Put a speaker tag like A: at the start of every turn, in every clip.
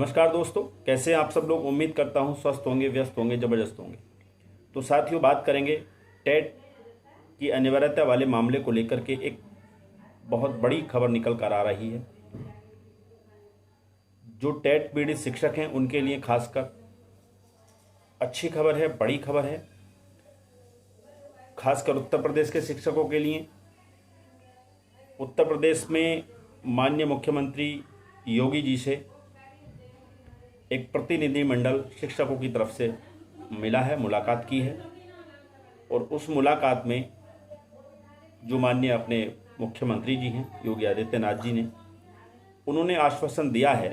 A: नमस्कार दोस्तों, कैसे हैं आप सब लोग। उम्मीद करता हूं स्वस्थ होंगे, व्यस्त होंगे, ज़बरदस्त होंगे। तो साथियों, बात करेंगे टेट की अनिवार्यता वाले मामले को लेकर के। एक बहुत बड़ी खबर निकल कर आ रही है। जो टेट पीड़ित शिक्षक हैं उनके लिए खासकर अच्छी खबर है, बड़ी खबर है। खासकर उत्तर प्रदेश के शिक्षकों के लिए। उत्तर प्रदेश में माननीय मुख्यमंत्री योगी जी से एक प्रतिनिधिमंडल शिक्षकों की तरफ से मिला है, मुलाकात की है। और उस मुलाकात में जो माननीय अपने मुख्यमंत्री जी हैं योगी आदित्यनाथ जी ने, उन्होंने आश्वासन दिया है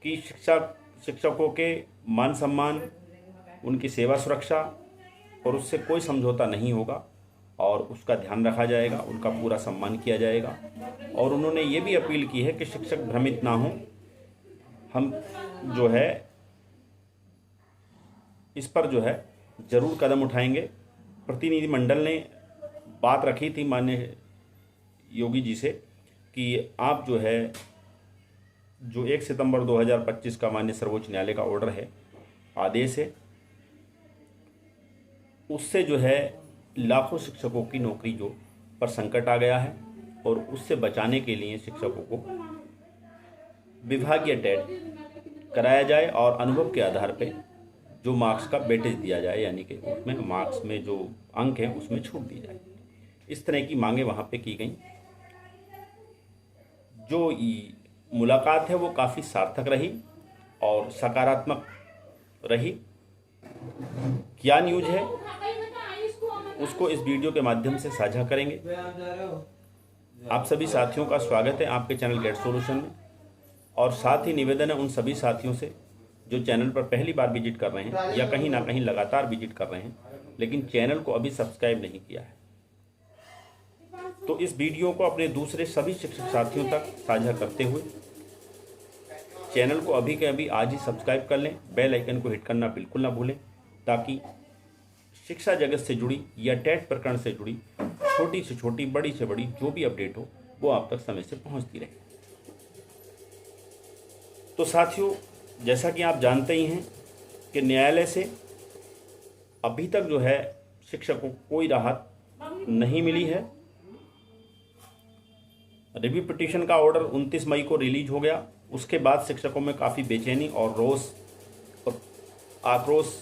A: कि शिक्षकों के मान सम्मान, उनकी सेवा सुरक्षा और उससे कोई समझौता नहीं होगा और उसका ध्यान रखा जाएगा, उनका पूरा सम्मान किया जाएगा। और उन्होंने ये भी अपील की है कि शिक्षक भ्रमित ना हों। हम जो है इस पर जो है ज़रूर कदम उठाएंगे। प्रतिनिधिमंडल ने बात रखी थी माननीय योगी जी से कि आप जो है जो 1 सितंबर 2025 का माननीय सर्वोच्च न्यायालय का ऑर्डर है, आदेश है, उससे जो है लाखों शिक्षकों की नौकरी जो पर संकट आ गया है और उससे बचाने के लिए शिक्षकों को विभागीय टेट कराया जाए और अनुभव के आधार पे जो मार्क्स का वेटेज दिया जाए, यानी कि उसमें मार्क्स में जो अंक हैं उसमें छूट दी जाए। इस तरह की मांगे वहाँ पे की गई। जो मुलाकात है वो काफ़ी सार्थक रही और सकारात्मक रही। क्या न्यूज़ है उसको इस वीडियो के माध्यम से साझा करेंगे। आप सभी साथियों का स्वागत है आपके चैनल गेट सॉल्यूशन में। और साथ ही निवेदन है उन सभी साथियों से जो चैनल पर पहली बार विजिट कर रहे हैं या कहीं ना कहीं लगातार विजिट कर रहे हैं लेकिन चैनल को अभी सब्सक्राइब नहीं किया है, तो इस वीडियो को अपने दूसरे सभी शिक्षक साथियों तक साझा करते हुए चैनल को अभी के अभी आज ही सब्सक्राइब कर लें। बेल आइकन को हिट करना बिल्कुल ना भूलें ताकि शिक्षा जगत से जुड़ी या टेट प्रकरण से जुड़ी छोटी से छोटी, बड़ी से बड़ी जो भी अपडेट हो वो आप तक समय से पहुंचती रहे। तो साथियों, जैसा कि आप जानते ही हैं कि न्यायालय से अभी तक जो है शिक्षकों को कोई राहत नहीं मिली है। रिव्यू पिटीशन का ऑर्डर 29 मई को रिलीज हो गया। उसके बाद शिक्षकों में काफ़ी बेचैनी और रोष और आक्रोश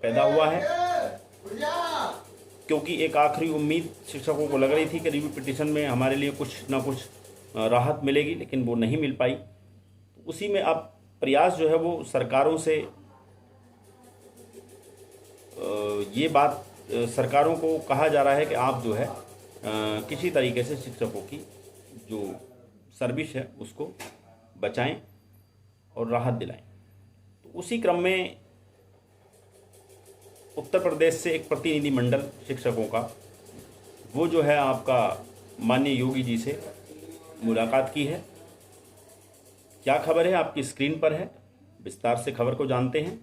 A: पैदा हुआ है, क्योंकि एक आखिरी उम्मीद शिक्षकों को लग रही थी कि रिव्यू पिटीशन में हमारे लिए कुछ ना कुछ राहत मिलेगी, लेकिन वो नहीं मिल पाई। उसी में अब प्रयास जो है वो सरकारों से ये बात सरकारों को कहा जा रहा है कि आप जो है किसी तरीके से शिक्षकों की जो सर्विस है उसको बचाएं और राहत दिलाएं। तो उसी क्रम में उत्तर प्रदेश से एक प्रतिनिधिमंडल शिक्षकों का वो जो है आपका माननीय योगी जी से मुलाकात की है। क्या खबर है आपकी स्क्रीन पर है, विस्तार से खबर को जानते हैं।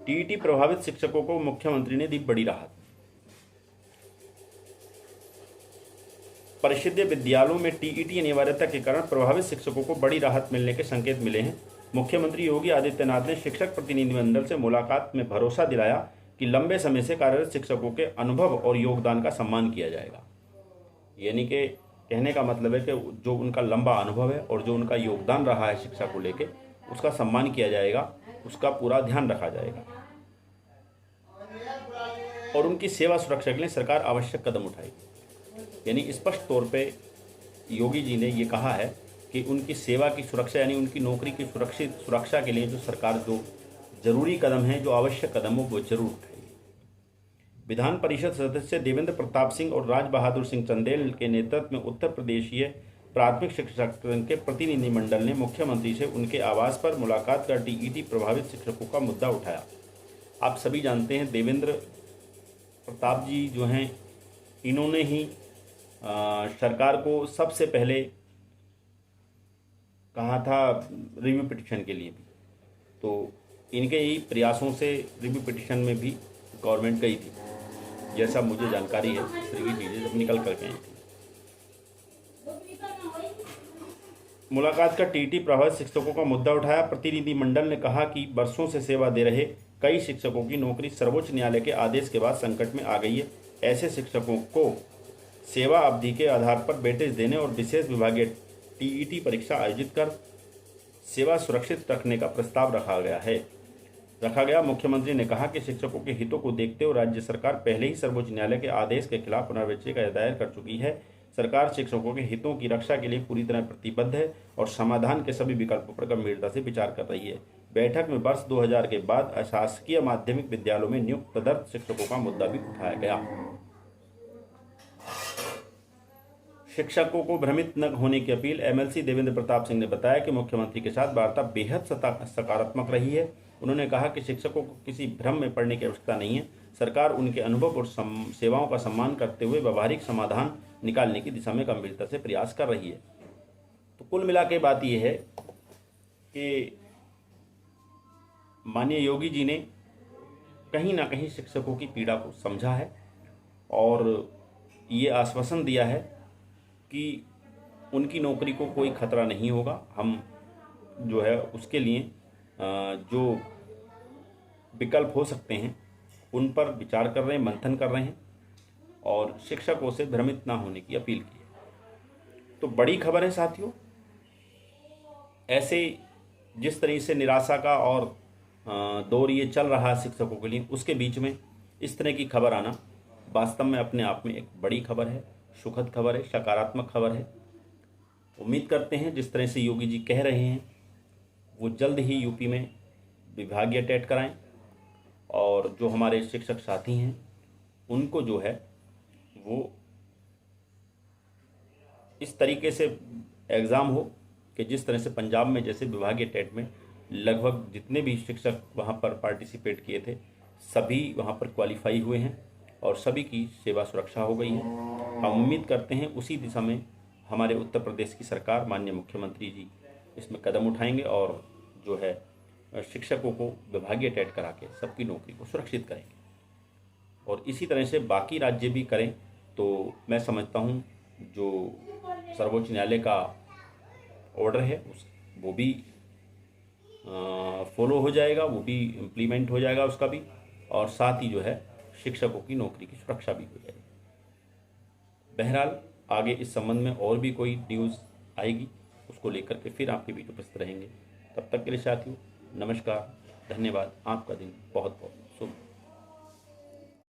A: टीईटी प्रभावित शिक्षकों को मुख्यमंत्री ने दी बड़ी राहत। परिषदीय विद्यालयों में टीईटी अनिवार्यता के कारण प्रभावित शिक्षकों को बड़ी राहत मिलने के संकेत मिले हैं। मुख्यमंत्री योगी आदित्यनाथ ने शिक्षक प्रतिनिधिमंडल से मुलाकात में भरोसा दिलाया कि लंबे समय से कार्यरत शिक्षकों के अनुभव और योगदान का सम्मान किया जाएगा। यानी कि कहने का मतलब है कि जो उनका लंबा अनुभव है और जो उनका योगदान रहा है शिक्षा को लेके, उसका सम्मान किया जाएगा, उसका पूरा ध्यान रखा जाएगा और उनकी सेवा सुरक्षा के लिए सरकार आवश्यक कदम उठाएगी। यानी स्पष्ट तौर पे योगी जी ने ये कहा है कि उनकी सेवा की सुरक्षा यानी उनकी नौकरी की सुरक्षा के लिए जो सरकार जो जरूरी कदम है, जो आवश्यक कदम हो, वो जरूर उठाएगी। विधान परिषद सदस्य देवेंद्र प्रताप सिंह और राज बहादुर सिंह चंदेल के नेतृत्व में उत्तर प्रदेशीय प्राथमिक शिक्षा संगठन के प्रतिनिधिमंडल ने मुख्यमंत्री से उनके आवास पर मुलाकात कर टीईटी प्रभावित शिक्षकों का मुद्दा उठाया। आप सभी जानते हैं देवेंद्र प्रताप जी जो हैं, इन्होंने ही सरकार को सबसे पहले कहा था रिव्यू पिटीशन के लिए भी, तो इनके ही प्रयासों से रिव्यू पिटीशन में भी गवर्नमेंट गई थी, जैसा मुझे जानकारी है। रिव्यू चीज़ें निकल करके आई थी। मुलाकात का टीटी प्रभावित शिक्षकों का मुद्दा उठाया। प्रतिनिधिमंडल ने कहा कि वर्षों से सेवा दे रहे कई शिक्षकों की नौकरी सर्वोच्च न्यायालय के आदेश के बाद संकट में आ गई है। ऐसे शिक्षकों को सेवा अवधि के आधार पर वेटेज देने और विशेष विभागीय टीईटी परीक्षा आयोजित कर सेवा सुरक्षित रखने का प्रस्ताव रखा गया। मुख्यमंत्री ने कहा कि शिक्षकों के हितों को देखते हुए राज्य सरकार पहले ही सर्वोच्च न्यायालय के आदेश के खिलाफ पुनर्विचार दायर कर चुकी है। सरकार शिक्षकों के हितों की रक्षा के लिए पूरी तरह प्रतिबद्ध है और समाधान के सभी विकल्पों पर गंभीरता से विचार कर रही है। बैठक में वर्ष 2000 के बाद अशासकीय माध्यमिक विद्यालयों में नियुक्त तदर्थ शिक्षकों का मुद्दा भी उठाया गया। शिक्षकों को भ्रमित न होने की अपील। एमएलसी देवेंद्र प्रताप सिंह ने बताया कि मुख्यमंत्री के साथ वार्ता बेहद सकारात्मक रही है। उन्होंने कहा कि शिक्षकों को किसी भ्रम में पड़ने की आवश्यकता नहीं है। सरकार उनके अनुभव और सेवाओं का सम्मान करते हुए व्यावहारिक समाधान निकालने की दिशा में गंभीरता से प्रयास कर रही है। तो कुल मिला के बात यह है कि माननीय योगी जी ने कहीं ना कहीं शिक्षकों की पीड़ा को समझा है और ये आश्वासन दिया है कि उनकी नौकरी को कोई खतरा नहीं होगा। हम जो है उसके लिए जो विकल्प हो सकते हैं उन पर विचार कर रहे हैं, मंथन कर रहे हैं और शिक्षकों से भ्रमित ना होने की अपील की है। तो बड़ी खबर है साथियों, ऐसे जिस तरह से निराशा का और दौर ये चल रहा है शिक्षकों के लिए, उसके बीच में इस तरह की खबर आना वास्तव में अपने आप में एक बड़ी खबर है, सुखद खबर है, सकारात्मक खबर है। उम्मीद करते हैं जिस तरह से योगी जी कह रहे हैं वो जल्द ही यूपी में विभागीय टेट कराएं और जो हमारे शिक्षक साथी हैं उनको जो है वो इस तरीके से एग्ज़ाम हो कि जिस तरह से पंजाब में जैसे विभागीय टेट में लगभग जितने भी शिक्षक वहाँ पर पार्टिसिपेट किए थे सभी वहाँ पर क्वालिफाई हुए हैं और सभी की सेवा सुरक्षा हो गई है। हम उम्मीद करते हैं उसी दिशा में हमारे उत्तर प्रदेश की सरकार, माननीय मुख्यमंत्री जी इसमें कदम उठाएंगे और जो है शिक्षकों को विभागीय टेट करा के सबकी नौकरी को सुरक्षित करेंगे और इसी तरह से बाकी राज्य भी करें तो मैं समझता हूँ जो सर्वोच्च न्यायालय का ऑर्डर है वो भी फॉलो हो जाएगा, वो भी इम्प्लीमेंट हो जाएगा उसका भी, और साथ ही जो है शिक्षकों की नौकरी की सुरक्षा भी हो जाएगी। बहरहाल आगे इस संबंध में और भी कोई न्यूज़ आएगी उसको लेकर के फिर आपके बीच उपस्थित रहेंगे। तब तक के लिए साथियों नमस्कार, धन्यवाद। आपका दिन बहुत